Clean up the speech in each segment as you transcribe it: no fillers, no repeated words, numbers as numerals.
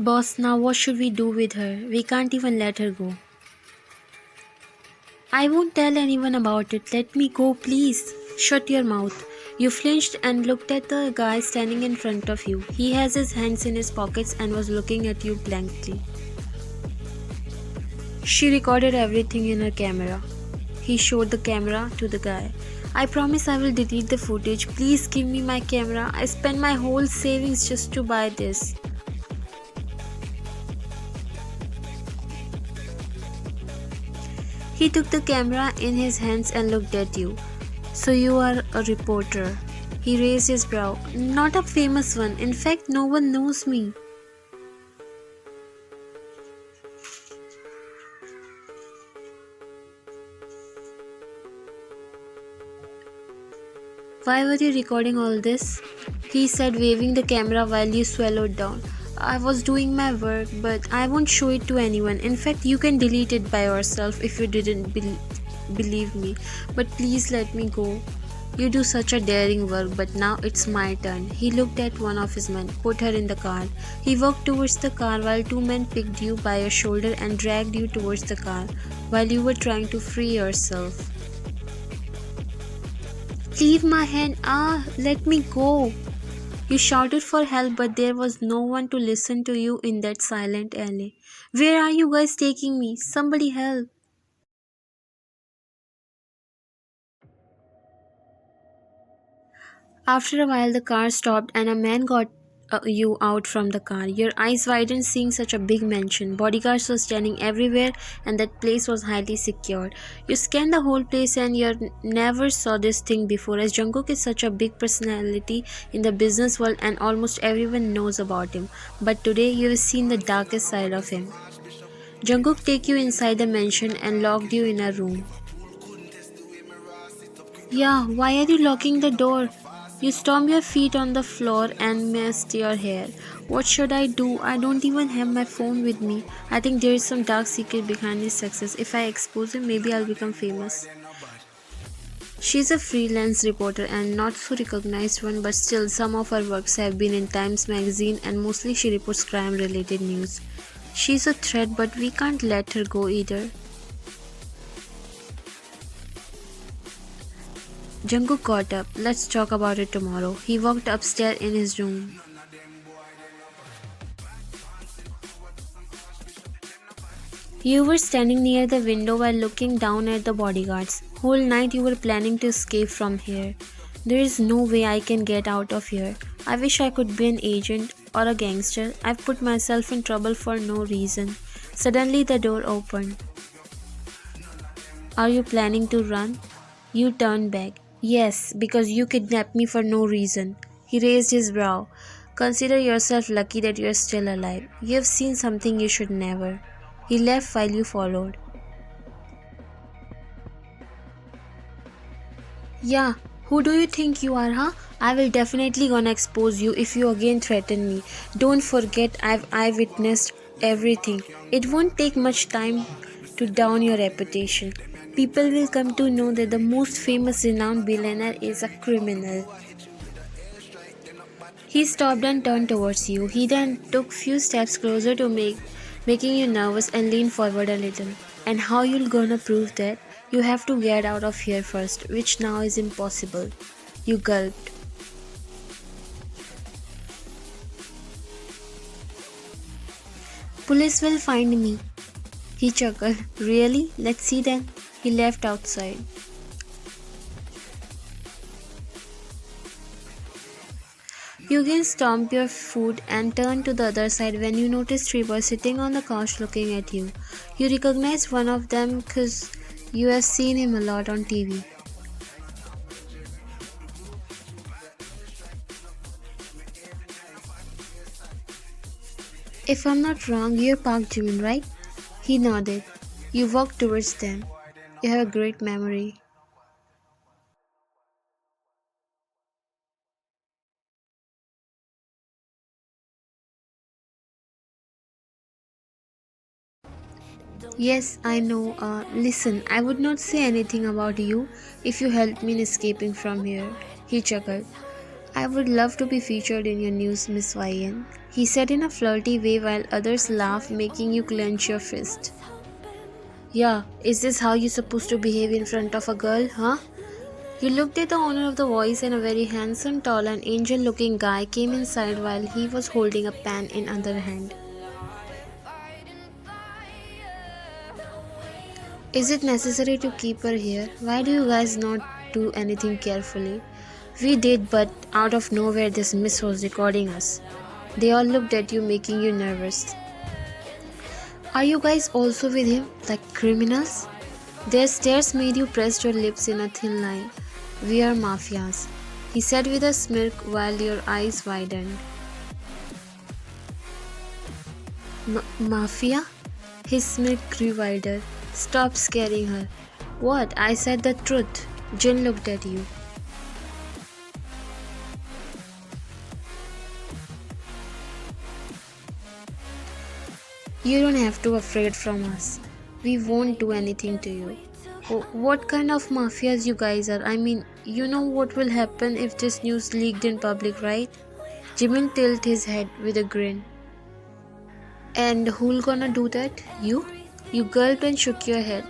Boss, now what should we do with her? We can't even let her go. I won't tell anyone about it. Let me go, please. Shut your mouth. You flinched and looked at the guy standing in front of you. He has his hands in his pockets and was looking at you blankly. She recorded everything in her camera. He showed the camera to the guy. I promise I will delete the footage. Please give me my camera. I spent my whole savings just to buy this. He took the camera in his hands and looked at you. So you are a reporter. He raised his brow. Not a famous one. In fact, no one knows me. Why were you recording all this? He said, waving the camera while you swallowed down. I was doing my work, but I won't show it to anyone. In fact, you can delete it by yourself if you didn't believe me. But please let me go. You do such a daring work, but now it's my turn. He looked at one of his men, put her in the car. He walked towards the car while two men picked you by your shoulder and dragged you towards the car while you were trying to free yourself. Leave my hand. Let me go. You shouted for help, but there was no one to listen to you in that silent alley. Where are you guys taking me? Somebody help. After a while, the car stopped and a man got you out from the car. Your eyes widened seeing such a big mansion. Bodyguards were standing everywhere and that place was highly secured. You scanned the whole place and you never saw this thing before, as Jungkook is such a big personality in the business world and almost everyone knows about him. But today you have seen the darkest side of him. Jungkook took you inside the mansion and locked you in a room. Yeah, why are you locking the door? You stomp your feet on the floor and messed your hair. What should I do? I don't even have my phone with me. I think there is some dark secret behind his success. If I expose him, maybe I'll become famous. She's a freelance reporter and not so recognized one, but still some of her works have been in Times magazine and mostly she reports crime related news. She's a threat, but we can't let her go either. Jungkook got up. Let's talk about it tomorrow. He walked upstairs in his room. You were standing near the window while looking down at the bodyguards. Whole night you were planning to escape from here. There is no way I can get out of here. I wish I could be an agent or a gangster. I've put myself in trouble for no reason. Suddenly the door opened. Are you planning to run? You turned back. Yes, because you kidnapped me for no reason. He raised his brow. Consider yourself lucky that you are still alive. You have seen something you should never. He left while you followed. Yeah, who do you think you are, huh? I will definitely gonna expose you if you again threaten me. Don't forget I've eyewitnessed everything. It won't take much time to down your reputation. People will come to know that the most famous renowned billionaire is a criminal. He stopped and turned towards you. He then took few steps closer to making you nervous and leaned forward a little. And how you'll gonna prove that? You have to get out of here first, which now is impossible. You gulped. Police will find me. He chuckled. Really? Let's see then. He left outside. You again stomped your foot and turned to the other side when you noticed three boys sitting on the couch looking at you. You recognized one of them because you have seen him a lot on TV. If I'm not wrong, you're Park Jimin, right? He nodded. You walked towards them. You have a great memory. Yes, I know. Listen, I would not say anything about you if you helped me in escaping from here. He chuckled. I would love to be featured in your news, Miss YN. He said in a flirty way while others laughed, making you clench your fist. Yeah, is this how you're supposed to behave in front of a girl, huh? You looked at the owner of the voice, and a very handsome, tall, and angel looking guy came inside while he was holding a pen in other hand. Is it necessary to keep her here? Why do you guys not do anything carefully? We did, but out of nowhere this miss was recording us. They all looked at you, making you nervous. Are you guys also with him, like criminals? Their stares made you press your lips in a thin line. We are mafias, he said with a smirk while your eyes widened. Mafia? His smirk grew wider. Stop scaring her. What? I said the truth. Jin looked at you. You don't have to be afraid from us. We won't do anything to you. What kind of mafias you guys are? I mean, you know what will happen if this news leaked in public, right? Jimin tilted his head with a grin. And who'll gonna do that? You? You gulped and shook your head.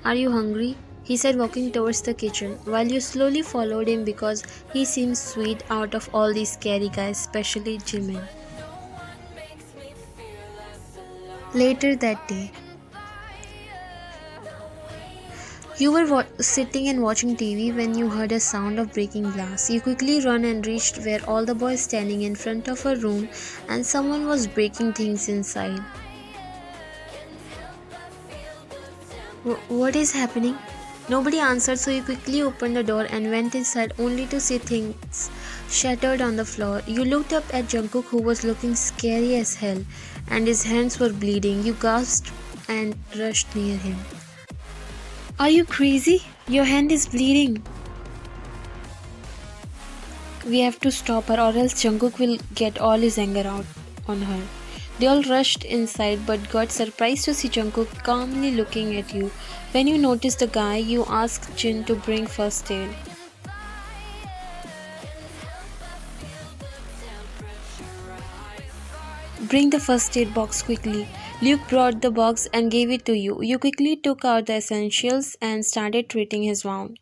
Are you hungry? He said, walking towards the kitchen, while you slowly followed him because he seemed sweet out of all these scary guys, especially Jimin. Later that day, you were sitting and watching TV when you heard a sound of breaking glass. You quickly ran and reached where all the boys standing in front of a room and someone was breaking things inside. What is happening? Nobody answered, so you quickly opened the door and went inside only to see things shattered on the floor. You looked up at Jungkook, who was looking scary as hell, and his hands were bleeding. You gasped and rushed near him. Are you crazy? Your hand is bleeding. We have to stop her, or else Jungkook will get all his anger out on her. They all rushed inside but got surprised to see Jungkook calmly looking at you. When you noticed the guy, you asked Jin to bring first aid. Bring the first aid box quickly. Luke brought the box and gave it to you. You quickly took out the essentials and started treating his wound.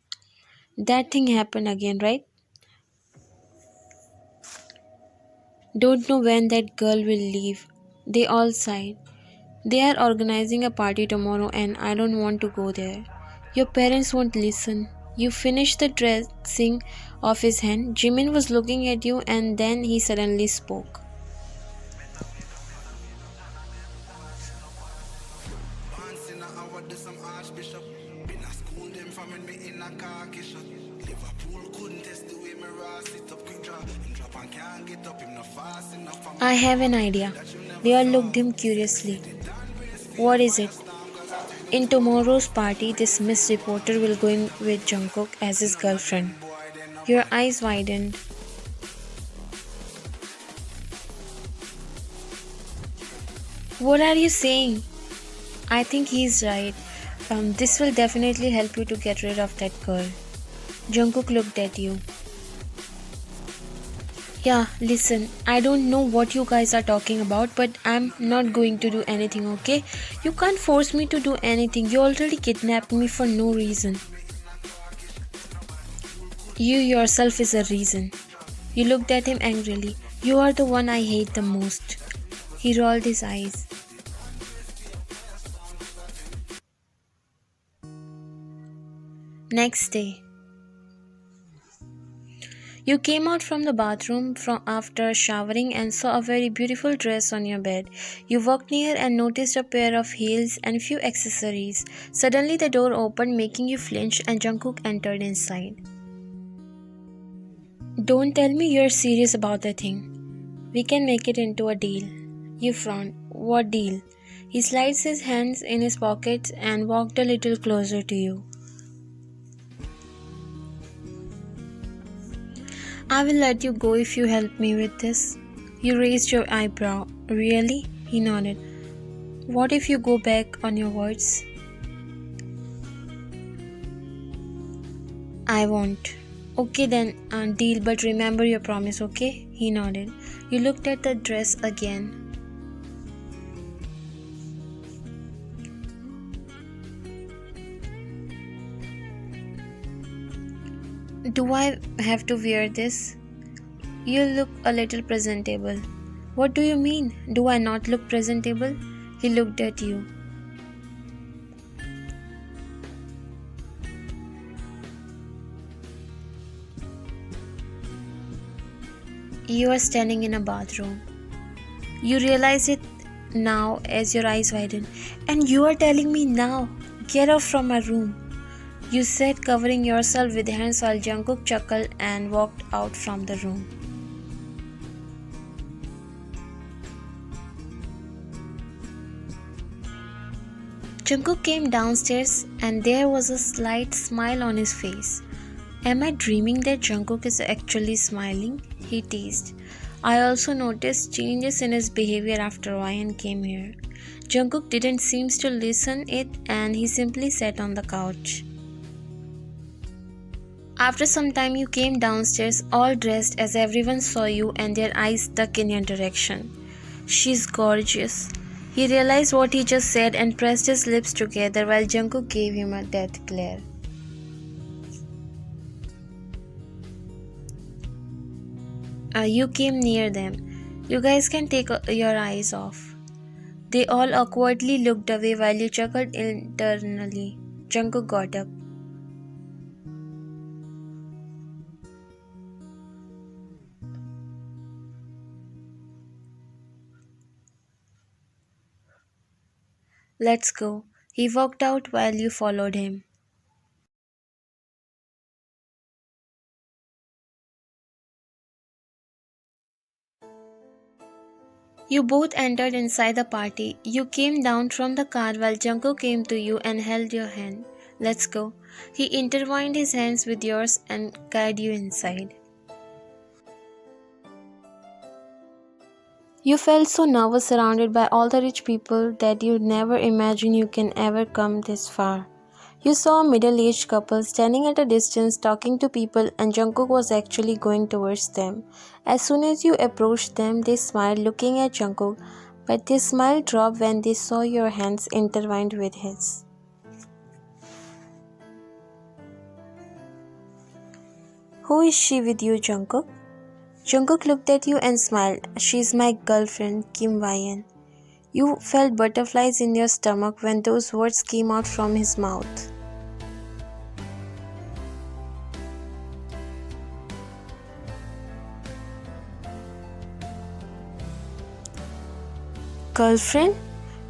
That thing happened again, right? Don't know when that girl will leave. They all sighed. They are organizing a party tomorrow and I don't want to go there. Your parents won't listen. You finished the dressing of his hand. Jimin was looking at you and then he suddenly spoke. I have an idea. They all looked at him curiously. What is it? In tomorrow's party, this Miss Reporter will go in with Jungkook as his girlfriend. Your eyes widened. What are you saying? I think he's right. This will definitely help you to get rid of that girl. Jungkook looked at you. Yeah, listen, I don't know what you guys are talking about, but I'm not going to do anything, okay? You can't force me to do anything. You already kidnapped me for no reason. You yourself is a reason. You looked at him angrily. You are the one I hate the most. He rolled his eyes. Next day. You came out from the bathroom after showering and saw a very beautiful dress on your bed. You walked near and noticed a pair of heels and few accessories. Suddenly the door opened, making you flinch, and Jungkook entered inside. Don't tell me you're serious about the thing. We can make it into a deal. You frowned. What deal? He slides his hands in his pockets and walked a little closer to you. I will let you go if you help me with this. You raised your eyebrow. Really? He nodded. What if you go back on your words? I won't. Okay then, deal, but remember your promise, okay? He nodded. You looked at the dress again. Do I have to wear this? You look a little presentable. What do you mean? Do I not look presentable? He looked at you. You are standing in a bathroom. You realize it now as your eyes widen. And you are telling me now, get off from my room. You said, covering yourself with hands while Jungkook chuckled and walked out from the room. Jungkook came downstairs and there was a slight smile on his face. Am I dreaming that Jungkook is actually smiling? He teased. I also noticed changes in his behavior after Ryan came here. Jungkook didn't seem to listen it and he simply sat on the couch. After some time you came downstairs all dressed as everyone saw you and their eyes stuck in your direction. She's gorgeous. He realized what he just said and pressed his lips together while Jungkook gave him a death glare. You came near them. You guys can take your eyes off. They all awkwardly looked away while you chuckled internally. Jungkook got up. Let's go. He walked out while you followed him. You both entered inside the party. You came down from the car while Jungkook came to you and held your hand. Let's go. He intertwined his hands with yours and guided you inside. You felt so nervous surrounded by all the rich people that you never imagined you can ever come this far. You saw a middle-aged couple standing at a distance talking to people and Jungkook was actually going towards them. As soon as you approached them, they smiled looking at Jungkook, but their smile dropped when they saw your hands intertwined with his. Who is she with you, Jungkook? Jungkook looked at you and smiled. She's my girlfriend, Kim Wyan. You felt butterflies in your stomach when those words came out from his mouth. Girlfriend?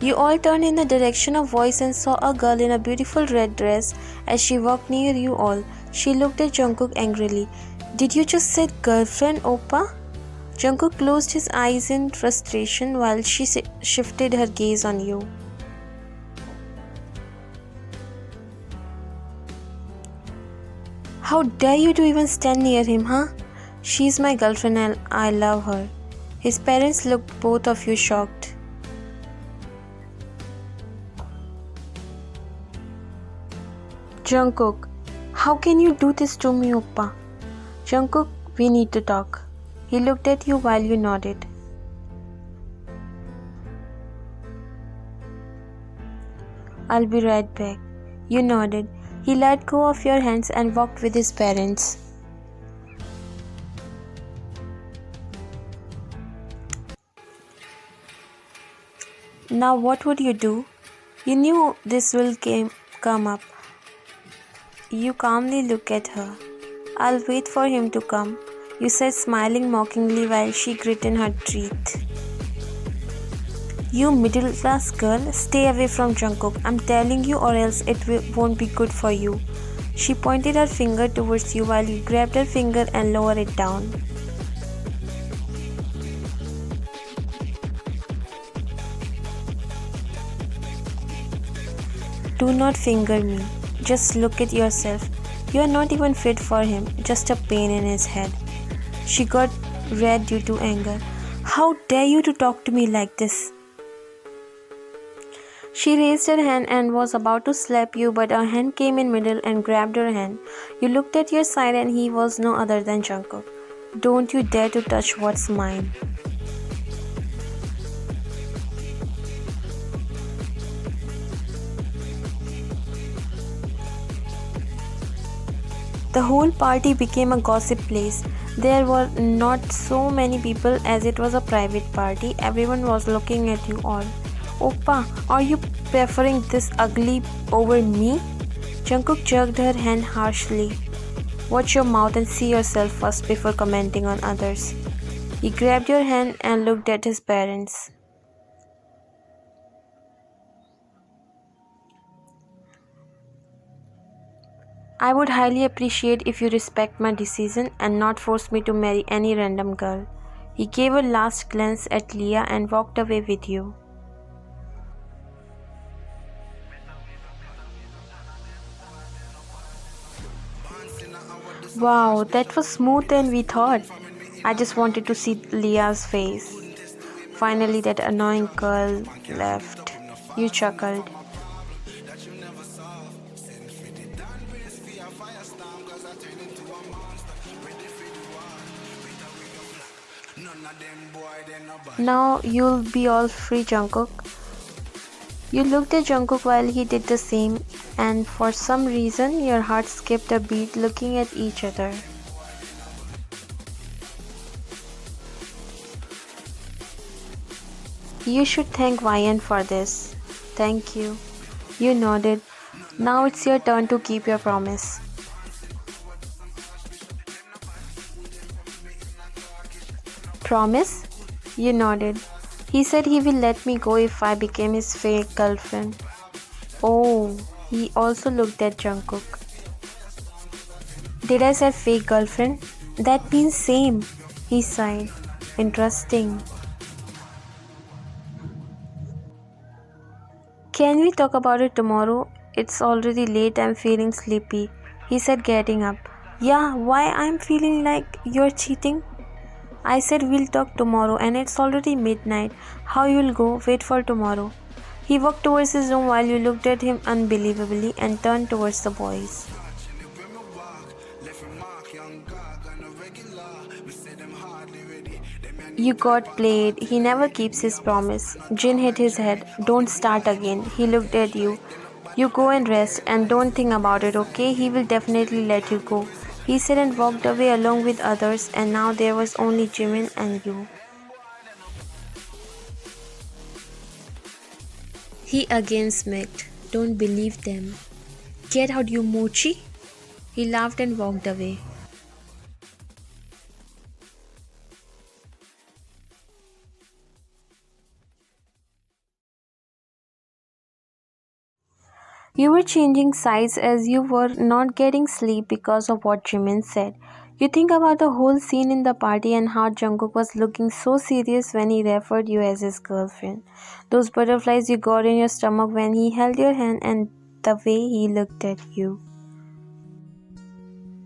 You all turned in the direction of voice and saw a girl in a beautiful red dress as she walked near you all. She looked at Jungkook angrily. Did you just say girlfriend, Oppa? Jungkook closed his eyes in frustration while she shifted her gaze on you. How dare you to even stand near him, huh? She's my girlfriend and I love her. His parents looked both of you shocked. Jungkook, how can you do this to me, Oppa? Jungkook, we need to talk. He looked at you while you nodded. I'll be right back. You nodded. He let go of your hands and walked with his parents. Now what would you do? You knew this will come up. You calmly look at her. I'll wait for him to come, you said, smiling mockingly while she gritted her teeth. You middle-class girl, stay away from Jungkook. I'm telling you, or else it won't be good for you. She pointed her finger towards you while you grabbed her finger and lowered it down. Do not finger me. Just look at yourself. You are not even fit for him, just a pain in his head. She got red due to anger. How dare you to talk to me like this? She raised her hand and was about to slap you, but a hand came in middle and grabbed her hand. You looked at your side and he was no other than Jungkook. Don't you dare to touch what's mine. The whole party became a gossip place. There were not so many people as it was a private party. Everyone was looking at you all. Oppa, are you preferring this ugly over me? Jungkook jerked her hand harshly. Watch your mouth and see yourself first before commenting on others. He grabbed your hand and looked at his parents. I would highly appreciate if you respect my decision and not force me to marry any random girl. He gave a last glance at Leah and walked away with you. Wow, that was smoother than we thought. I just wanted to see Leah's face. Finally, that annoying girl left. You chuckled. Now you'll be all free, Jungkook. You looked at Jungkook while he did the same, and for some reason your heart skipped a beat looking at each other. You should thank Ryan for this. Thank you. You nodded. Now it's your turn to keep your promise. Promise? You nodded. He said he will let me go if I became his fake girlfriend. Oh, he also looked at Jungkook. Did I say fake girlfriend? That means same. He sighed. Interesting. Can we talk about it tomorrow? It's already late. I'm feeling sleepy. He said, getting up. Yeah, why I'm feeling like you're cheating? I said we'll talk tomorrow and it's already midnight. How you'll go? Wait for tomorrow. He walked towards his room while you looked at him unbelievably and turned towards the boys. You got played. He never keeps his promise. Jin hit his head. Don't start again. He looked at you. You go and rest and don't think about it, okay? He will definitely let you go. He said and walked away along with others, and now there was only Jimin and you. He again smirked. Don't believe them. Get out, you mochi. He laughed and walked away. You were changing sides as you were not getting sleep because of what Jimin said. You think about the whole scene in the party and how Jungkook was looking so serious when he referred you as his girlfriend. Those butterflies you got in your stomach when he held your hand and the way he looked at you.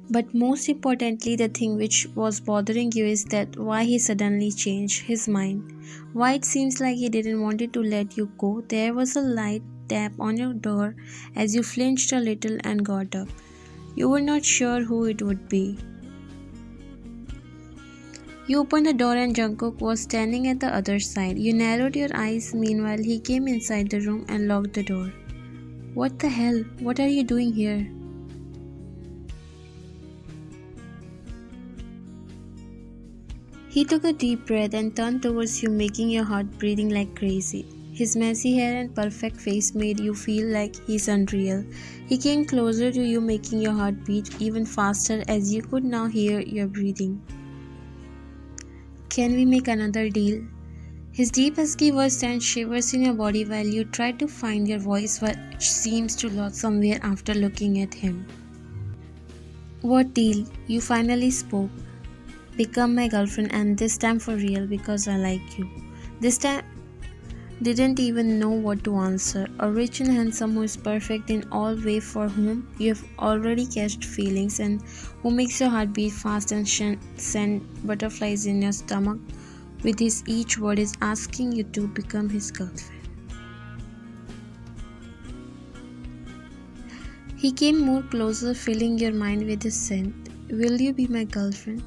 But most importantly, the thing which was bothering you is that why he suddenly changed his mind. Why it seems like he didn't want to let you go. There was a light tap on your door as you flinched a little and got up. You were not sure who it would be. You opened the door and Jungkook was standing at the other side. You narrowed your eyes. Meanwhile, he came inside the room and locked the door. What the hell? What are you doing here? He took a deep breath and turned towards you, making your heart beating like crazy. His messy hair and perfect face made you feel like he's unreal. He came closer to you, making your heart beat even faster as you could now hear your breathing. Can we make another deal? His deep husky voice sent shivers in your body while you tried to find your voice, which seems to lost somewhere after looking at him. What deal? You finally spoke. Become my girlfriend, and this time for real because I like you. This time didn't even know what to answer. A rich and handsome who is perfect in all ways, for whom you have already catched feelings and who makes your heart beat fast and send butterflies in your stomach with his each word is asking you to become his girlfriend. He came more closer, filling your mind with his scent. Will you be my girlfriend?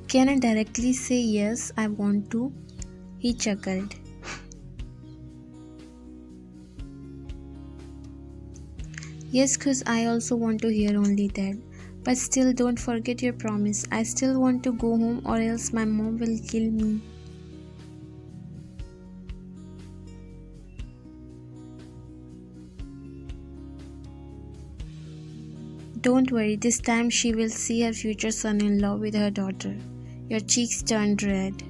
Can I directly say yes, I want to? He chuckled. Yes, cause I also want to hear only that. But still, don't forget your promise. I still want to go home, or else my mom will kill me. Don't worry, this time she will see her future son in law with her daughter. Your cheeks turned red.